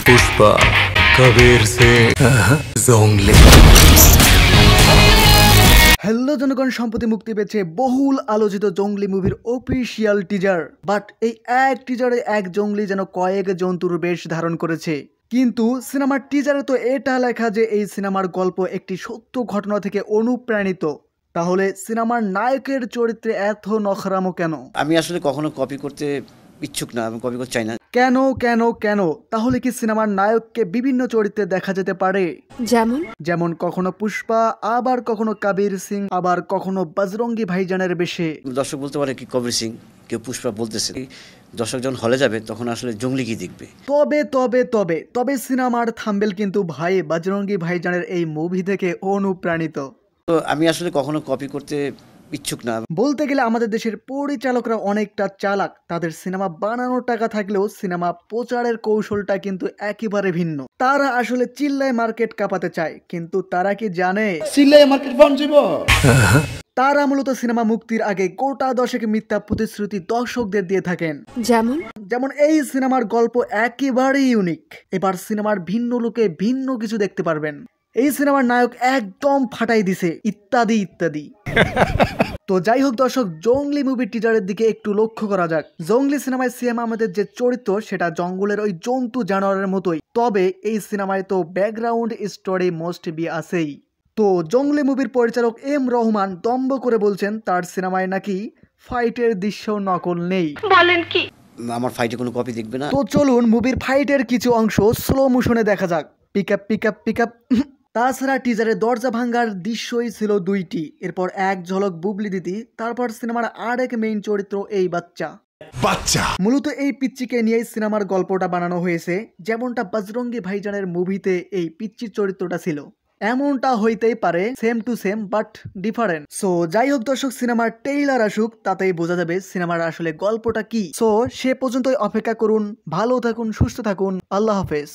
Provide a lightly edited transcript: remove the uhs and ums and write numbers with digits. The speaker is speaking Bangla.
पुष्पा कबीर सिंह জংলি। হ্যালো জনগণ, সম্প্রতি মুক্তি পেয়েছে বহুল আলোচিত জঙ্গলি মুভির অফিসিয়াল টিজার। বাট এই এক টিজারে এক জঙ্গলি যেন কয়েক জন্তুর বেশ ধারণ করেছে। কিন্তু সিনেমার টিজারে তো এটা লেখা যে এই সিনেমার গল্প একটি সত্য ঘটনা থেকে অনুপ্রাণিত। তাহলে সিনেমার নায়কের চরিত্রে এত নখরামো কেন? আমি আসলে কখনো কপি করতে ইচ্ছুক না, আমি কপি করতে চাই না। কেন কেন কেন? তাহলে কি সিনেমার নায়ককে বিভিন্ন চরিত্রে দেখা যেতে পারে? যেমন কখনো পুষ্পা, আবার কখনো কবির সিং, আবার কখনো বজরঙ্গি ভাইজানের বেশে। দর্শক বলতে পারে কি কবির সিং, কেউ পুষ্পা বলতেছে। দর্শক যখন হলে যাবে তখন আসলে জঙ্গলি কি দেখবে। তবে তবে তবে তবে সিনেমার থাম্বেল কিন্তু ভাই বজরঙ্গি ভাইজানের এই মুভি থেকে অনুপ্রাণিত। তো আমি আসলে কখনো কপি করতে ইচ্ছুক না। বলতে গেলে আমাদের দেশের পরিচালকরা অনেকটা চালাক। তাদের সিনেমা বানানোর টাকা থাকলেও সিনেমা প্রচারের কৌশলটা কিন্তু একেবারে ভিন্ন। তারা আসলে চিল্লায় মার্কেট কাঁপাতে চায়, কিন্তু তারা কি জানে চিল্লায় মার্কেট বানজিব? তারা মূলত সিনেমা মুক্তির আগে গোটা দশকে মিথ্যা প্রতিশ্রুতি দর্শকদের দিয়ে থাকেন। যেমন এই সিনেমার গল্প একেবারেই ইউনিক। এবার সিনেমার ভিন্ন লুকে ভিন্ন কিছু দেখতে পারবেন। এই সিনেমার নায়ক একদম ফাটাই দিছে, ইত্যাদি ইত্যাদি। তো যাই হোক দর্শক, জঙ্গলি মুভির টিজারের দিকে একটু লক্ষ্য করা যাক। জঙ্গলি সিনেমায় সিএম আমাদের যে চরিত্র সেটা জঙ্গলের ওই জন্তু জানোয়ারের মতোই, তবে এই সিনেমায় তো ব্যাকগ্রাউন্ড স্টোরি মোস্ট বি আছেই। তো জঙ্গলি মুভির পরিচালক এম রহমান দম্ভ করে বলছেন তার সিনেমায় নাকি ফাইটের দৃশ্য নকল নেই। বলেন কি? আমার ফাইটে কোনো কপি দেখবে না। তো চলুন মুভির ফাইটের কিছু অংশ স্লো মোশনে দেখা যাক। Pick up. তাছাড়া টিজারে দরজা ভাঙ্গার দৃশ্যই ছিল দুইটি, এরপর এক ঝলক বুবলি দিদি, তারপর সিনেমার আরেক মেইন চরিত্র এই বাচ্চা। মূলত এই পিচ্চিকে নিয়েই সিনেমার গল্পটা বানানো হয়েছে। যেমনটা বজরঙ্গি ভাইজানের মুভিতে এই পিচ্চির চরিত্রটা ছিল, এমনটা হইতেই পারে, same to same but different. So যাই হোক দর্শক, সিনেমার ট্রেইলার আসুক, তাতেই বোঝা যাবে সিনেমার আসলে গল্পটা কি। সো সে পর্যন্তই অপেক্ষা করুন। ভালো থাকুন, সুস্থ থাকুন, আল্লাহ হাফেজ।